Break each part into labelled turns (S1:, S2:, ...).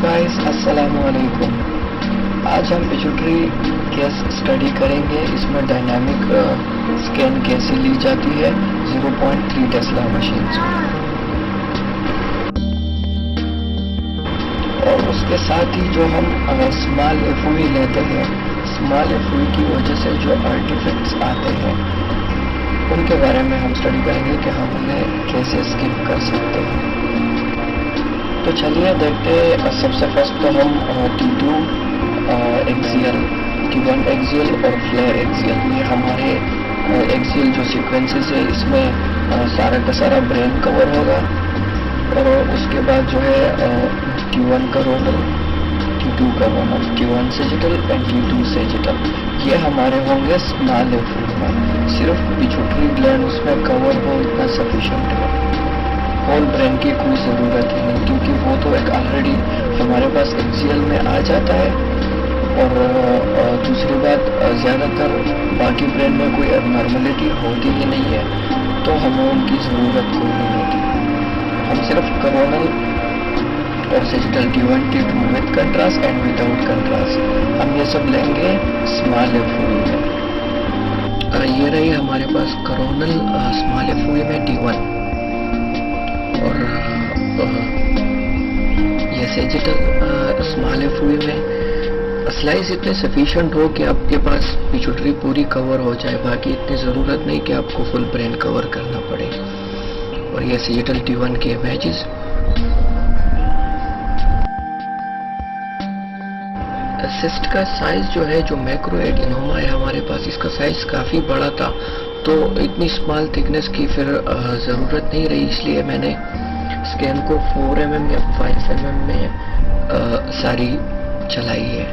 S1: Guys, अस्सलाम वालेकुम। आज हम पिट्यूटरी केस स्टडी करेंगे। इसमें डायनामिक स्कैन कैसे ली जाती है 0.3 टेस्ला मशीन से, और उसके साथ ही जो हम स्मॉल एफओई लेते हैं, स्मॉल एफओई की वजह से जो आर्टिफैक्ट्स आते हैं उनके बारे में हम स्टडी करेंगे कि हम उन्हें कैसे स्किप कर सकते हैं। तो चलिए देखते हैं। सबसे फर्स्ट तो हम T2 एक्सियल, T1 एक्सियल और फ्लेयर एक्सियल, ये हमारे एक्सियल जो सीक्वेंसेस है इसमें सारा का सारा ब्रेन कवर होगा। और उसके बाद जो है T1 करोनल, T2 करोनल, T1 sagittal and T2 sagittal, ये हमारे होंगे स्मॉल एफओई में। सिर्फ पिट्यूटरी ग्लैंड उसमें कवर हो इतना सफिशिएंट है, होल ब्रेन की कोई ज़रूरत ही नहीं, क्योंकि वो तो एक ऑलरेडी हमारे पास एक्सियल में आ जाता है। और दूसरी बात, ज़्यादातर बाकी ब्रेन में कोई एबनॉर्मलिटी होती ही नहीं है, तो हमें उनकी ज़रूरत कोई नहीं होती। हम सिर्फ करोनल और sagittal T1 T2 with contrast and without contrast, हम ये सब लेंगे स्मॉल एफओई में। ये रही हमारे पास करोनल स्मॉल एफओई में T1, और ये सेजिटल स्मॉल एफओई में स्लाइस इतने सफिशिएंट हो कि आपके पास पिट्यूटरी पूरी कवर हो जाए, बाकी इतनी ज़रूरत नहीं कि आपको फुल ब्रेन कवर करना पड़े। और ये सेजिटल T1 के इमेजेस। सिस्ट का साइज जो है, जो मैक्रो एडिनोमा है हमारे पास, इसका साइज काफ़ी बड़ा था, तो इतनी स्मॉल थिकनेस की फिर ज़रूरत नहीं रही, इसलिए मैंने स्कैन को 4 mm या 5 mm में सारी चलाई है,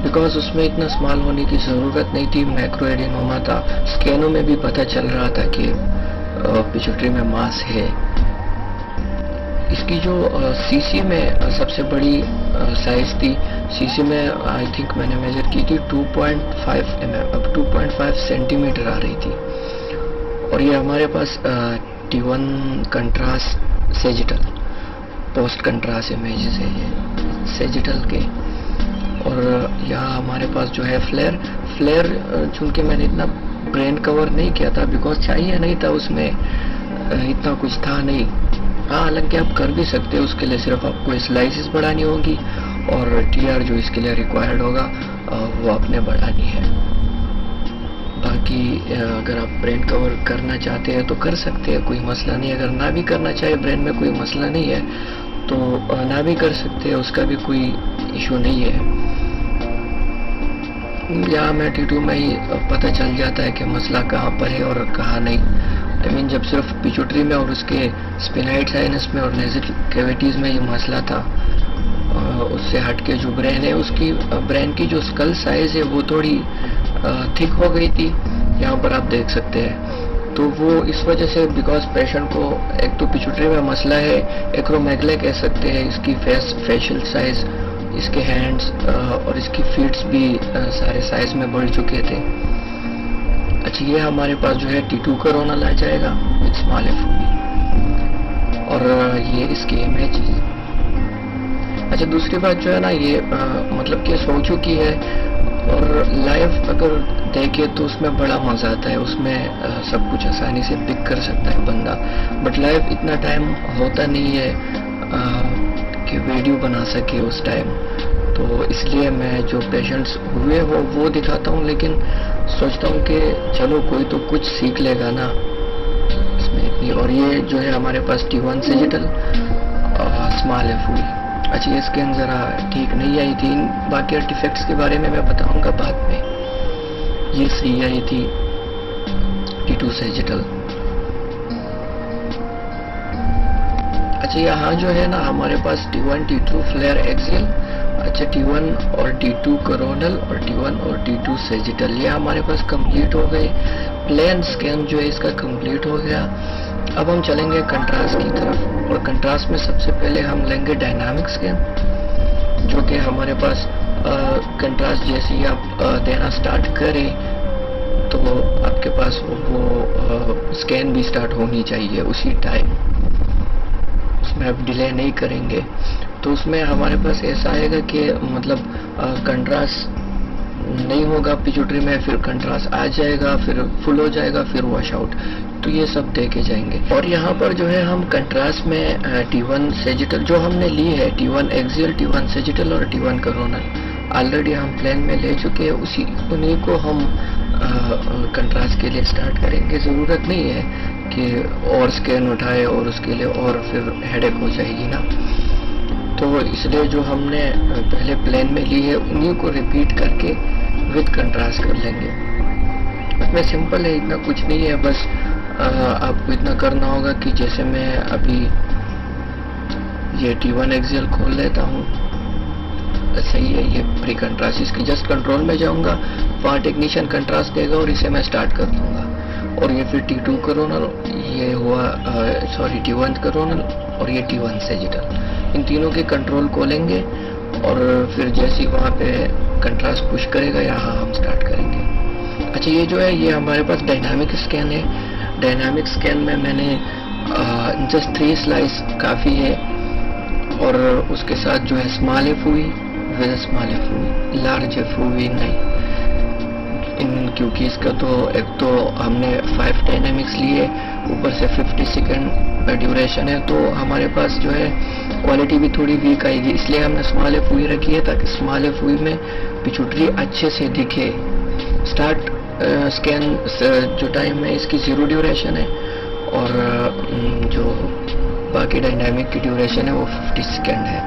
S1: बिकॉज उसमें इतना स्मॉल होने की ज़रूरत नहीं थी। मैक्रो एडिनोमा था, स्कैनों में भी पता चल रहा था कि पिट्यूटरी में मास है। इसकी जो सीसी में सबसे बड़ी साइज थी, सीसी में आई थिंक मैंने मेजर की थी 2.5 mm, अब 2.5 सेंटीमीटर आ रही थी। और ये हमारे पास T1 contrast sagittal, post contrast images है ये सेजिटल के। और यहाँ हमारे पास जो है फ्लेयर चूंकि मैंने इतना ब्रेन कवर नहीं किया था, बिकॉज चाहिए नहीं था, उसमें इतना कुछ था नहीं। हाँ, हालांकि आप कर भी सकते हो, उसके लिए सिर्फ आपको स्लाइसिस बढ़ानी होगी और TR जो इसके लिए रिक्वायर्ड होगा वो आपने बढ़ानी है। बाकी अगर आप ब्रेन कवर करना चाहते हैं तो कर सकते हैं, कोई मसला नहीं। अगर ना भी करना चाहे, ब्रेन में कोई मसला नहीं है, तो ना भी कर सकते हैं, उसका भी कोई इशू नहीं है। यहाँ में T2 में ही पता चल जाता है कि मसला कहाँ पर है और कहाँ नहीं। आई मीन, जब सिर्फ पिट्यूटरी में और उसके स्पिनाइड साइनस में और नेज़ल कैविटीज़ में ये मसला था, उससे हट के जो ब्रेन है, उसकी ब्रेन की जो स्कल साइज है वो थोड़ी थिक हो गई थी, यहाँ पर आप देख सकते हैं। तो वो इस वजह से, बिकॉज पेशेंट को एक तो पिट्यूटरी में मसला है, एक्रोमेगले कह सकते हैं, इसकी फेशियल साइज, इसके हैंड्स और इसकी फीट्स भी सारे साइज में बढ़ चुके थे। अच्छा, ये हमारे पास जो है T2 कोरोनल आ जाएगा विद स्मॉल एफओई, और ये इसकी इमेज। अच्छा, दूसरी बात जो है ना, ये मतलब कि हो चुकी है, और लाइव अगर देखे तो उसमें बड़ा मज़ा आता है, उसमें सब कुछ आसानी से पिक कर सकता है बंदा। बट लाइव इतना टाइम होता नहीं है कि वीडियो बना सके उस टाइम, तो इसलिए मैं जो पेशेंट्स हुए वो दिखाता हूँ, लेकिन सोचता हूँ कि चलो कोई तो कुछ सीख लेगा ना इसमें इतनी। और ये जो है हमारे पास T1 सेजिटल स्मॉल एफओई। अच्छा, ये स्कैन ज़रा ठीक नहीं आई थी, बाकी आर्टिफैक्ट्स के बारे में मैं बताऊंगा बाद में। ये सही आई थी T2 सेजिटल। अच्छा, यहाँ जो है ना हमारे पास T1 T2 फ्लेयर एक्सियल, अच्छा T1 और T2 कोरोनल, और T1 और T2 सेजिटल, ये हमारे पास कंप्लीट हो गए। प्लेन स्कैन जो है इसका कंप्लीट हो गया। अब हम चलेंगे कंट्रास्ट की तरफ, और कंट्रास्ट में सबसे पहले हम लेंगे डायनामिक स्कैन, जो कि हमारे पास कंट्रास्ट जैसे ही आप देना स्टार्ट करें तो आपके पास वो स्कैन भी स्टार्ट होनी चाहिए उसी टाइम। उसमें आप डिले नहीं करेंगे तो उसमें हमारे पास ऐसा आएगा कि मतलब कंट्रास्ट नहीं होगा पिट्यूटरी में, फिर कंट्रास्ट आ जाएगा, फिर फुल हो जाएगा, फिर वॉश आउट। तो ये सब देखे जाएंगे। और यहाँ पर जो है हम कंट्रास्ट में T1 सेजिटल जो हमने ली है, T1 एक्सियल, T1 सेजिटल और T1 कोरोनल ऑलरेडी हम प्लान में ले चुके हैं, उन्हीं को हम कंट्रास्ट के लिए स्टार्ट करेंगे। ज़रूरत नहीं है कि और स्कैन उठाए और उसके लिए और फिर हेडेक हो जाएगी ना। तो इसलिए जो हमने पहले प्लान में ली है उन्हीं को रिपीट करके विद कंट्रास्ट कर लेंगे। उसमें सिंपल है, इतना कुछ नहीं है, बस आपको इतना करना होगा कि जैसे मैं अभी ये T1 एक्सियल खोल लेता हूँ, सही है, ये प्री कंट्रास्ट, इसकी जस्ट कंट्रोल में जाऊंगा, वहाँ टेक्नीशियन कंट्रास्ट देगा और इसे मैं स्टार्ट कर दूंगा। और ये फिर T2 कोरोनल, ये हुआ T1 कोरोनल और ये T1 सेजिटल, इन तीनों के कंट्रोल खोलेंगे और फिर जैसे ही वहाँ पे कंट्रास्ट पुश करेगा यहाँ हम स्टार्ट करेंगे। अच्छा, ये जो है ये हमारे पास डायनामिक स्कैन है। डायनामिक स्कैन में मैंने जस्ट 3 स्लाइस काफ़ी है और उसके साथ जो है स्मॉल एफ हुई विद स्मॉल एफ हुई, लार्ज एफ हुई नहीं, क्योंकि इसका तो एक तो हमने 5 डायनामिक्स लिए, ऊपर से 50 सेकेंड ड्यूरेशन है, तो हमारे पास जो है क्वालिटी भी थोड़ी वीक आएगी, इसलिए हमने स्मॉल एफ हुई रखी है ताकि स्मॉल एफ हुई में पिट्यूटरी अच्छे से दिखे। स्टार्ट स्कैन जो टाइम है इसकी 0 ड्यूरेशन है और जो बाकी डायनामिक की ड्यूरेशन है वो 50 सेकेंड है।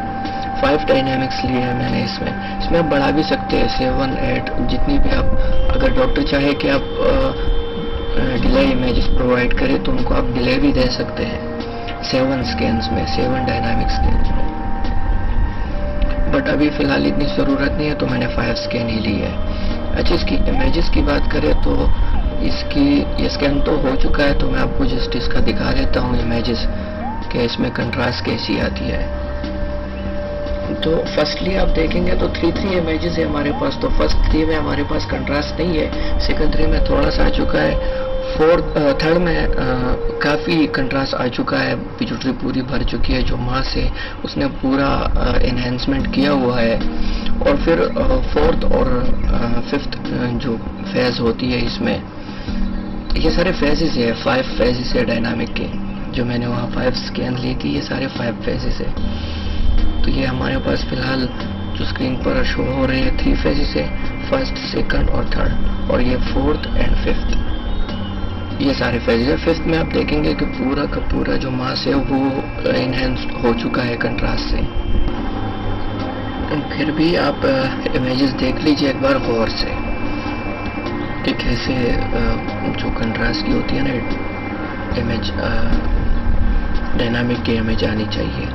S1: 5 डायनामिक्स लिए हैं मैंने इसमें आप बढ़ा भी सकते हैं, 7, 8 जितनी भी आप, अगर डॉक्टर चाहे कि आप डिले इमेजेस प्रोवाइड करें तो उनको आप डिले भी दे सकते हैं 7 स्कैन्स में, 7 डायनामिक स्कैन्स में। बट अभी फ़िलहाल इतनी ज़रूरत नहीं है तो मैंने 5 स्कैन ही ली है। अच्छा, इसकी इमेजेस की बात करें तो इसकी ये स्कैन तो हो चुका है, तो मैं आपको जस्ट इसका दिखा देता हूँ इमेजेस कि इसमें कंट्रास्ट कैसी आती है। तो फर्स्टली आप देखेंगे तो 3 इमेजेस है हमारे पास, तो फर्स्ट 3 में हमारे पास कंट्रास्ट नहीं है, सेकंड 3 में थोड़ा सा आ चुका है, थर्ड में काफ़ी कंट्रास्ट आ चुका है, पिट्यूटरी पूरी भर चुकी है, जो मास है उसने पूरा एनहेंसमेंट किया हुआ है। और फिर फोर्थ और फिफ्थ जो फेज होती है इसमें, ये सारे फेजेस है, 5 फेजेस है डायनामिक के, जो मैंने वहाँ 5 स्कैन ली थी, ये सारे 5 फेजेस है। तो ये हमारे पास फिलहाल जो स्क्रीन पर शो हो रहे हैं 3 फेजेस है, फर्स्ट, सेकंड और थर्ड, और ये 4th एंड 5th, ये सारे फेजेस है। 5th में आप देखेंगे कि पूरा का पूरा जो मास है वो इनहेंस हो चुका है कंट्रास्ट से। फिर भी आप इमेजेस देख लीजिए एक बार गौर से कि कैसे जो कंट्रास्ट की होती है ना इमेज, डायनामिक की इमेज आनी चाहिए।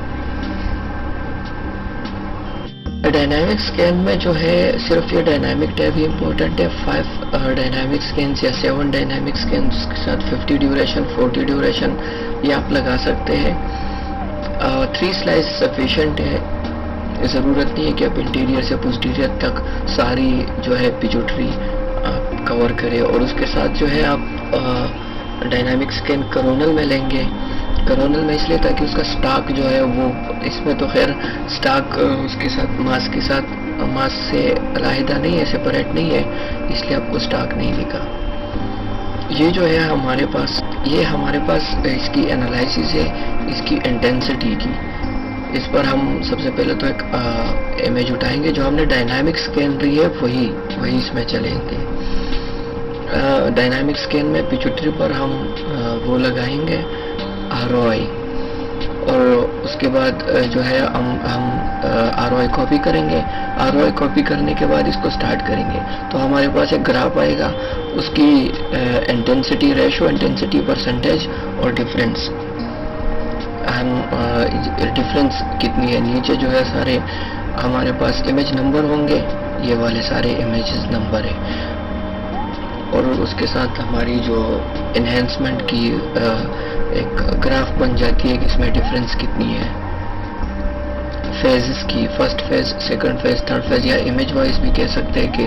S1: डायनामिक स्कैन में जो है सिर्फ ये डायनामिक टैब ही इम्पोर्टेंट है। 5 डायनामिक स्कैन या 7 डायनामिक स्कैन के साथ 50 ड्यूरेशन, 40 ड्यूरेशन ये आप लगा सकते हैं। 3 स्लाइस सफिशेंट है, ज़रूरत नहीं है कि आप इंटीरियर से पोस्टीरियर तक सारी जो है पिट्यूटरी आप कवर करें। और उसके साथ जो है आप डायनामिक स्कैन कोरोनल में लेंगे, कोरोनल में इसलिए ताकि उसका स्टॉक जो है वो, इसमें तो खैर स्टॉक उसके साथ मास से अलहदा नहीं है, सेपरेट नहीं है, इसलिए आपको स्टॉक नहीं दिखा। ये जो है हमारे पास, ये हमारे पास इसकी एनालिसिस है इसकी इंटेंसिटी की। इस पर हम सबसे पहले तो एक इमेज उठाएंगे, जो हमने डायनामिक स्कैन ली है वही इसमें चलेंगे। डायनामिक स्कैन में पिट्यूटरी पर हम वो लगाएंगे ROI, और उसके बाद जो है हम ROI कॉपी करेंगे। ROI कॉपी करने के बाद इसको स्टार्ट करेंगे तो हमारे पास एक ग्राफ आएगा, उसकी इंटेंसिटी रेशो, इंटेंसिटी परसेंटेज और डिफरेंस, हम डिफरेंस कितनी है। नीचे जो है सारे हमारे पास इमेज नंबर होंगे, ये वाले सारे इमेजेस नंबर है, और उसके साथ हमारी जो इन्हेंसमेंट की एक ग्राफ बन जाती है कि इसमें डिफरेंस कितनी है फेजेस की, first phase, second phase, third phase, या इमेज वाइज भी कह सकते हैं कि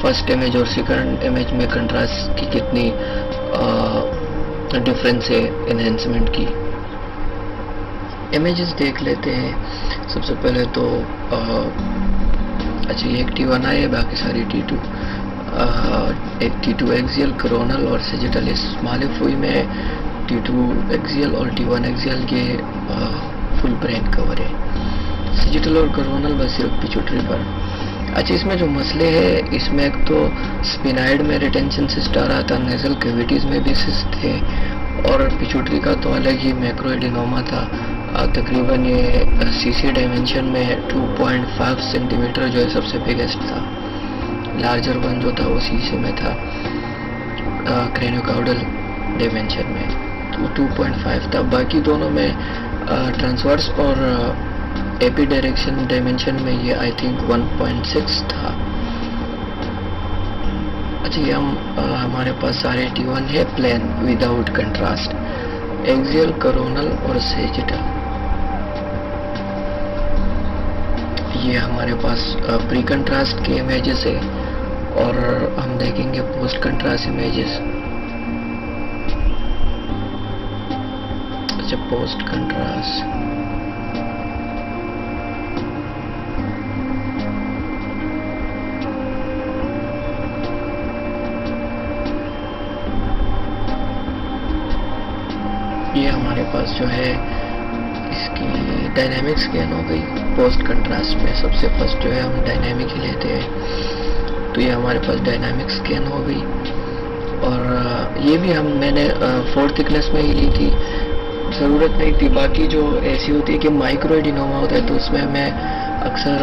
S1: फर्स्ट इमेज और सेकंड इमेज में कंट्रास्ट की कितनी डिफरेंस है इन्हेंसमेंट की। इमेजेस देख लेते हैं। सबसे पहले तो अच्छा ये एक T1 है, बाकी सारी T2। एक T2 एक्सियल, कोरोनल और सेजिटल। स्मॉल एफ में T2 एक्सियल और T1 एक्सियल के फुल ब्रेन कवर है। सेजिटल और कोरोनल बस सिर्फ पिट्यूटरी पर। अच्छा इसमें जो मसले हैं, इसमें एक तो स्पिनाइड में रिटेंशन सिस्ट आ रहा था, नेजल कैविटीज़ में भी सिस्ट थे, और पिट्यूटरी का तो अलग ही मैक्रोएडिनोमा था। तकरीबन ये सीसी डायमेंशन में 2.5 सेंटीमीटर जो है सबसे बिगेस्ट था। लार्जर वन जो था वो सीसी में था, क्रेनियोकाउडल डायमेंशन में तो 2.5 था। बाकी दोनों में ट्रांसवर्स और एपी डायरेक्शन डायमेंशन में ये आई थिंक 1.6 था। अच्छा ये हमारे पास सारे T1 है plane without contrast, axial, coronal और सेजिटल। ये हमारे पास प्री कंट्रास्ट के इमेजेस है, और हम देखेंगे पोस्ट कंट्रास्ट इमेजेस। अच्छा पोस्ट कंट्रास्ट, ये हमारे पास जो है इसकी डायनेमिक स्कैन हो गई। पोस्ट कंट्रास्ट में सबसे फर्स्ट जो है हम डायनेमिक ही लेते हैं, तो ये हमारे पास डायनेमिक स्कैन हो गई। और ये भी मैंने 4 थिकनेस में ही ली थी, ज़रूरत नहीं थी। बाकी जो ऐसी होती है कि माइक्रोएडिनोमा होता है तो उसमें मैं अक्सर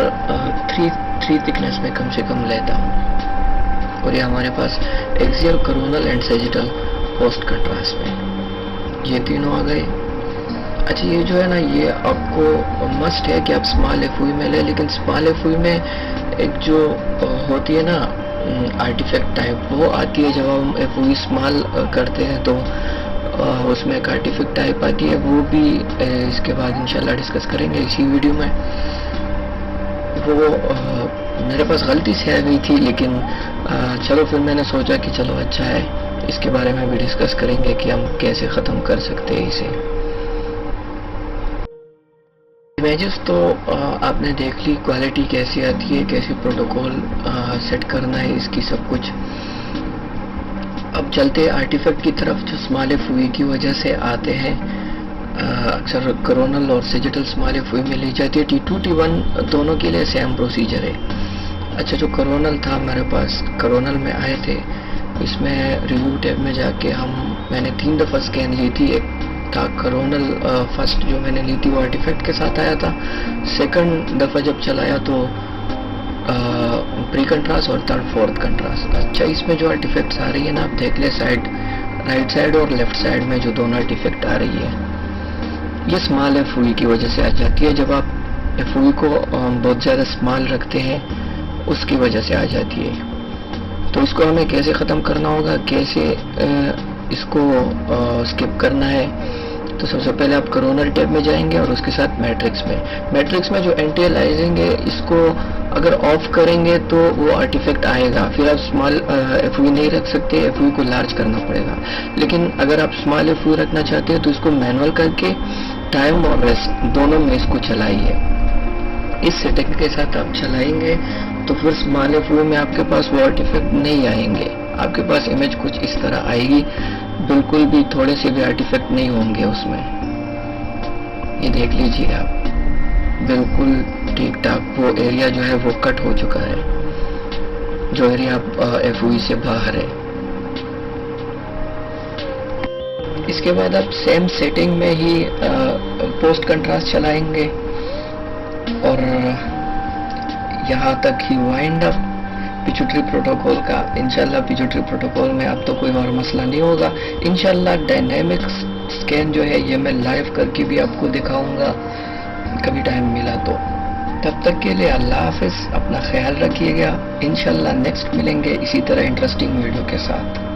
S1: 3 थिकनेस में कम से कम लेता हूँ। और ये हमारे पास axial, coronal and sagittal post contrast में ये तीनों आ गए। अच्छा ये जो है ना, ये आपको मस्ट है कि आप स्मॉल एफ में लें, लेकिन स्मॉल एफ में एक जो होती है ना आर्टिफैक्ट टाइप, वो आती है जब हम एफ स्मॉल करते हैं तो उसमें एक आर्टिफैक्ट टाइप आती है, वो भी इसके बाद इंशाल्लाह डिस्कस करेंगे इसी वीडियो में। वो मेरे पास गलती से आ गई थी, लेकिन चलो फिर मैंने सोचा कि चलो अच्छा है, इसके बारे में भी डिस्कस करेंगे कि हम कैसे ख़त्म कर सकते हैं इसे। इमेजेस तो आपने देख ली, क्वालिटी कैसी आती है, कैसे प्रोटोकॉल सेट करना है, इसकी सब कुछ। अब चलते हैं आर्टिफैक्ट की तरफ जो स्मॉल एफ की वजह से आते हैं। अक्सर कोरोनल और सेजिटल स्मॉल एफ में ली जाती है। T2 T1 दोनों के लिए सेम प्रोसीजर है। अच्छा जो कोरोनल था मेरे पास, कोरोनल में आए थे, इसमें रिव्यू टैब में जाके मैंने 3 दफ़ा स्कैन ली थी। एक था कोरोनल, फर्स्ट जो मैंने ली थी वो आर्टिफैक्ट के साथ आया था। सेकंड दफ़ा जब चलाया तो प्री कंट्रास्ट, और थर्ड फोर्थ कंट्रास्ट। अच्छा इसमें जो आर्टिफैक्ट्स आ रही है ना, आप देख ले साइड, राइट साइड और लेफ्ट साइड में जो दोनों आर्टिफैक्ट आ रही है, ये स्मॉल एफ की वजह से आ जाती है। जब आप एफ को बहुत ज़्यादा स्मॉल रखते हैं उसकी वजह से आ जाती है। तो इसको हमें कैसे ख़त्म करना होगा, कैसे इसको स्किप करना है, तो सबसे पहले आप कोरोनल टैब में जाएंगे और उसके साथ मैट्रिक्स में जो एंटी अलाइजिंग है, इसको अगर ऑफ करेंगे तो वो आर्टिफैक्ट आएगा। फिर आप स्मॉल एफ नहीं रख सकते, एफ को लार्ज करना पड़ेगा। लेकिन अगर आप स्मॉल एफ रखना चाहते हैं तो इसको मैनुअल करके टाइम और रेस्ट दोनों में इसको चलाइए। इस सेटिंग के साथ आप चलाएंगे तो फिर स्मॉल एफ में आपके पास वो आर्टिफैक्ट नहीं आएंगे। आपके पास इमेज कुछ इस तरह आएगी, बिल्कुल भी थोड़े से भी आर्टिफैक्ट नहीं होंगे उसमें। ये देख लीजिए आप, बिल्कुल ठीक ठाक वो एरिया जो है वो कट हो चुका है, जो एरिया आप एफ से बाहर है। इसके बाद आप सेम सेटिंग में ही पोस्ट कंट्रास्ट चलाएंगे और यहाँ तक ही वाइंड अप पिट्यूटरी प्रोटोकॉल का। इंशाल्लाह पिट्यूटरी प्रोटोकॉल में अब तो कोई और मसला नहीं होगा। इंशाल्लाह डायनेमिक स्कैन जो है ये मैं लाइव करके भी आपको दिखाऊंगा कभी टाइम मिला तो। तब तक के लिए अल्लाह हाफिज, अपना ख्याल रखिएगा। इंशाल्लाह नेक्स्ट मिलेंगे इसी तरह इंटरेस्टिंग वीडियो के साथ।